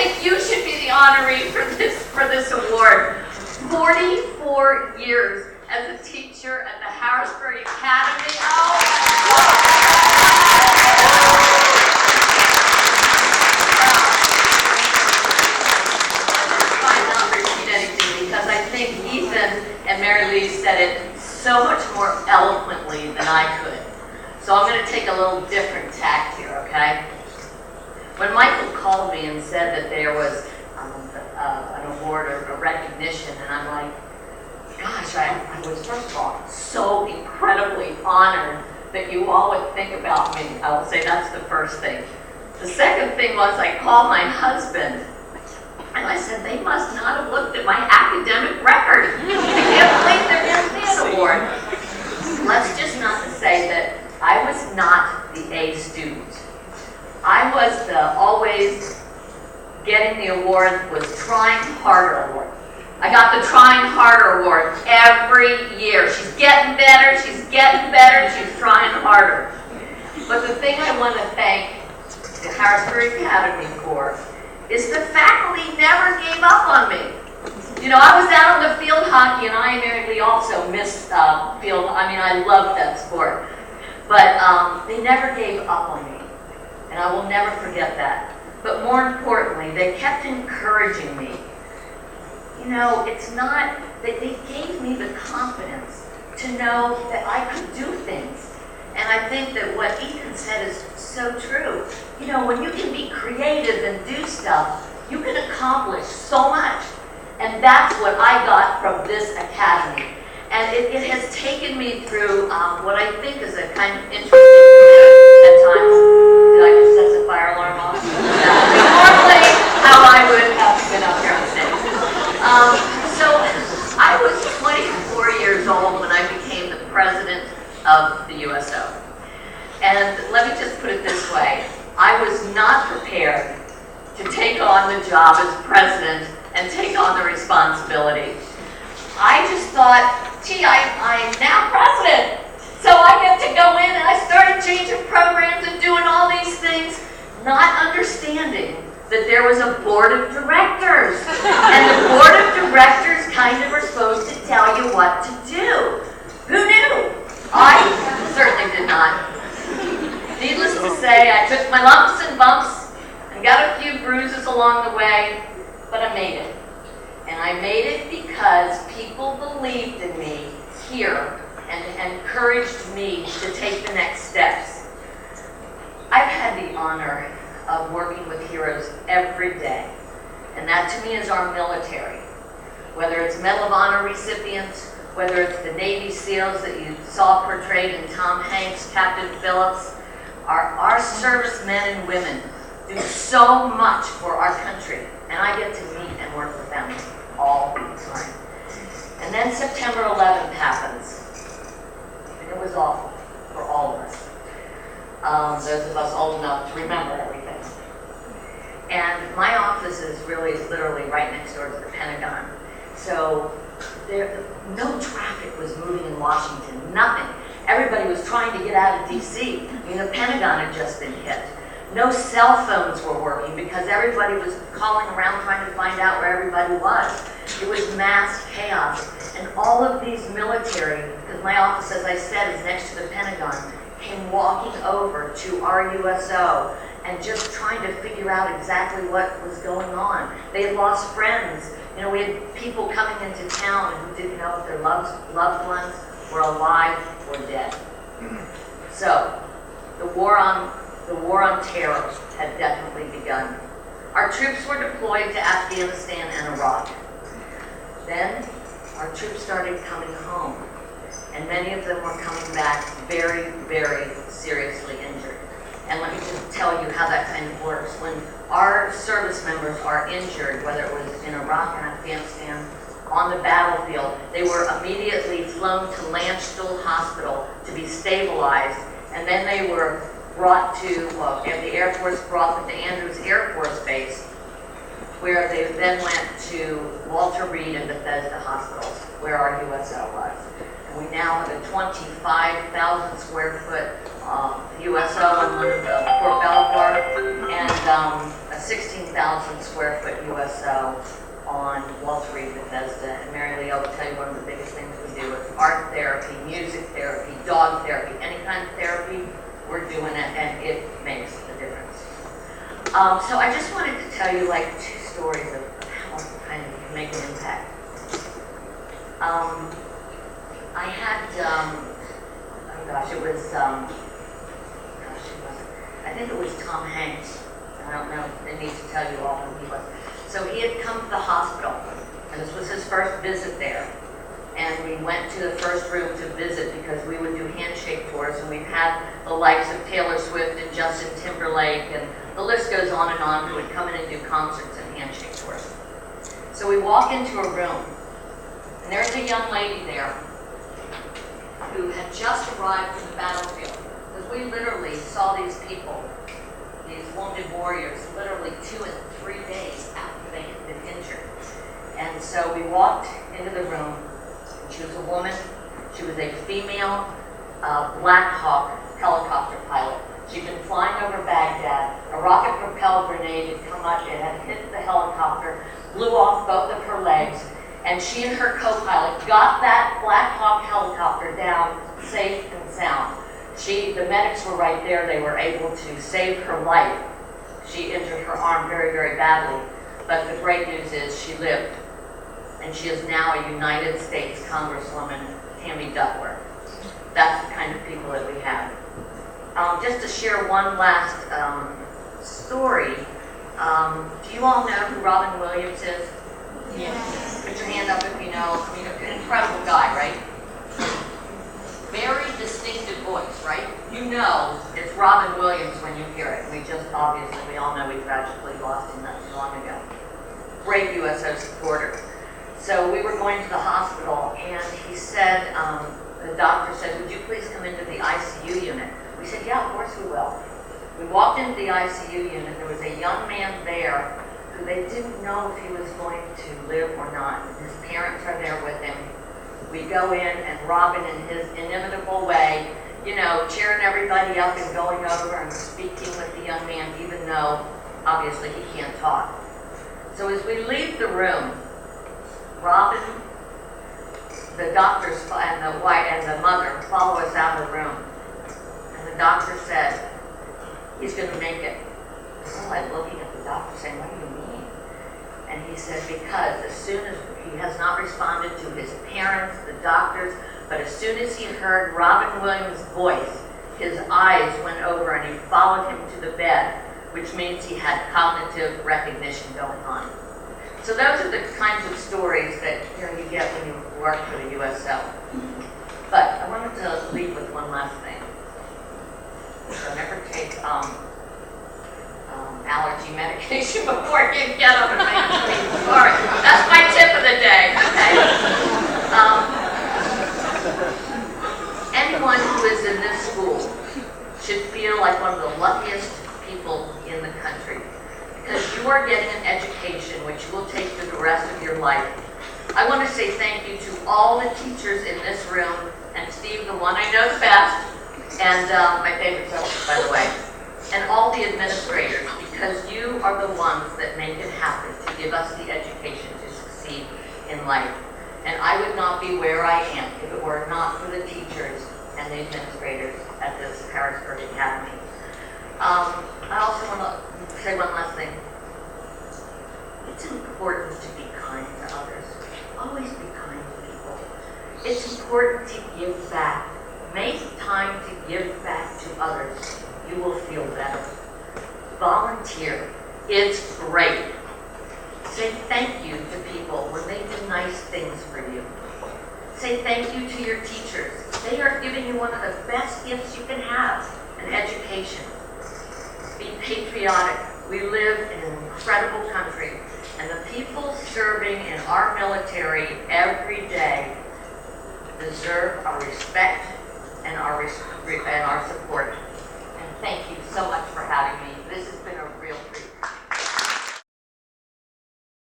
think you should be the honoree for this award. 44 years as a teacher at the Harrisburg Academy. Oh. I not repeat anything because I think Ethan and Mary Lee said it so much more eloquently than I could. So I'm going to take a little different tack here, okay? When Michael called me and said that there was an award or a recognition, and I'm like, gosh, I was, first of all, so incredibly honored that you all would think about me. I will say that's the first thing. The second thing was I called my husband, and I said, they must not have looked at my academic record. I can't believe they're giving me an award. Let's just not say that I was not the A student. I was the always getting the award, was trying harder award. I got the trying harder award every year. She's getting better, she's trying harder. But the thing I want to thank the Harrisburg Academy for is the faculty never gave up on me. You know, I was out on the field hockey, and I immediately also missed field. I mean, I loved that sport. But they never gave up on me, and I will never forget that. But more importantly, they kept encouraging me. You know, it's not that they gave me the confidence to know that I could do things. And I think that what Ethan said is so true. You know, when you can be creative and do stuff, you can accomplish so much. And that's what I got from this academy. And it has taken me through what I think is a kind of interesting at times. Did I just set the fire alarm off? Normally, how I would have been up here on stage. So I was 24 years old when I became the president of the USO. And let me just put it this way. I was not prepared to take on the job as president and take on the responsibility. I just thought, gee, I'm now president, so I get to go in, and I started changing programs and doing all these things, not understanding that there was a board of directors. And the board of directors kind of are supposed to tell you what to do. Who knew? I certainly did not. Needless to say, I took my lumps and bumps and got a few bruises along the way, but I made it. And I made it because people believed in me here and encouraged me to take the next steps. I've had the honor of working with heroes every day, and that to me is our military. Whether it's Medal of Honor recipients, whether it's the Navy SEALs that you saw portrayed in Tom Hanks, Captain Phillips, our servicemen and women do so much for our country, and I get to meet and work with them all the time. And then September 11th happens, and it was awful for all of us. Those of us old enough to remember everything. And my office is really literally right next door to the Pentagon. So no traffic was moving in Washington, nothing. Everybody was trying to get out of DC. I mean, the Pentagon had just been hit. No cell phones were working because everybody was calling around trying to find out where everybody was. It was mass chaos. And all of these military, because my office, as I said, is next to the Pentagon, came walking over to our USO and just trying to figure out exactly what was going on. They had lost friends. You know, we had people coming into town who didn't know if their loved ones were alive or dead. So, the war on terror had definitely begun. Our troops were deployed to Afghanistan and Iraq. Then, our troops started coming home, and many of them were coming back very, very seriously injured. And let me just tell you how that kind of works. When our service members are injured, whether it was in Iraq and Afghanistan, on the battlefield, they were immediately flown to Landstuhl Hospital to be stabilized, and then they were brought to, the Air Force brought them to Andrews Air Force Base, where they then went to Walter Reed and Bethesda hospitals, where our USO was. And we now have a 25,000 square foot USO in one of the Fort Belvoir, and a 16,000 square foot USO on Walter Reed, Bethesda. And Mary Lee, I'll tell you one of the biggest things we do is art therapy, music therapy, dog therapy, any kind of therapy, we're doing it, and it makes a difference. So I just wanted to tell you like 2 stories of how kind of can make an impact. I had, oh gosh, it was, I think it was Tom Hanks. I don't know, I need to tell you all who he was. So he had come to the hospital, and this was his first visit there. And we went to the first room to visit because we would do handshake tours, and we've had the likes of Taylor Swift and Justin Timberlake, and the list goes on and on, who would come in and do concerts and handshake tours. So we walk into a room, and there's a young lady there who had just arrived from the battlefield. Because we literally saw these people, these wounded warriors, literally 2 and 3 days after they had been injured. And so we walked into the room. She was a woman. She was a female Black Hawk helicopter pilot. She'd been flying over Baghdad. A rocket-propelled grenade had come up. It had hit the helicopter, blew off both of her legs, and she and her co-pilot got that Black Hawk helicopter down safe and sound. The medics were right there. They were able to save her life. She injured her arm very, very badly. But the great news is she lived. And she is now a United States Congresswoman, Tammy Duckworth. That's the kind of people that we have. Just to share one last story. Do you all know who Robin Williams is? Yes. Put your hand up if you know. I mean, an incredible guy, right? Very distinctive voice, right? You know it's Robin Williams when you hear it. Obviously, we all know we tragically lost him not too long ago. Great USO supporter. So we were going to the hospital, and he said, the doctor said, would you please come into the ICU unit? We said, yeah, of course we will. We walked into the ICU unit. There was a young man there who they didn't know if he was going to live or not. His parents are there with him. We go in, and Robin, in his inimitable way, cheering everybody up and going over and speaking with the young man, even though, obviously, he can't talk. So as we leave the room, Robin, the doctors, and the wife and the mother follow us out of the room. And the doctor said, he's going to make it. I'm like looking at the doctor saying, what do you mean? And he said, because as soon as he has not responded to his parents, the doctors, but as soon as he heard Robin Williams' voice, his eyes went over and he followed him to the bed, which means he had cognitive recognition going on. So those are the kinds of stories that you get when you work for the USO. But I wanted to leave with one last thing. So never take allergy medication before you get up and make a sleep. Sorry, that's my tip of the day. Okay. Anyone who is in this school should feel like one of the luckiest people in the country, because you are getting an education which you will take for the rest of your life. I want to say thank you to all the teachers in this room, and Steve, the one I know the best, and my favorite self, by the way, and all the administrators, because you are the ones that make it happen to give us the education to succeed in life. And I would not be where I am if it were not for the teachers and the administrators at this Harrisburg Academy. I also want to say one last thing. It's important to be kind to others. Always be kind to people. It's important to give back. Make time to give back to others. You will feel better. Volunteer. It's great. Say thank you to people when they do nice things for you. Say thank you to your teachers. They are giving you one of the best gifts you can have, an education. Be patriotic. We live in an incredible country, and the people serving in our military every day deserve our respect and our support.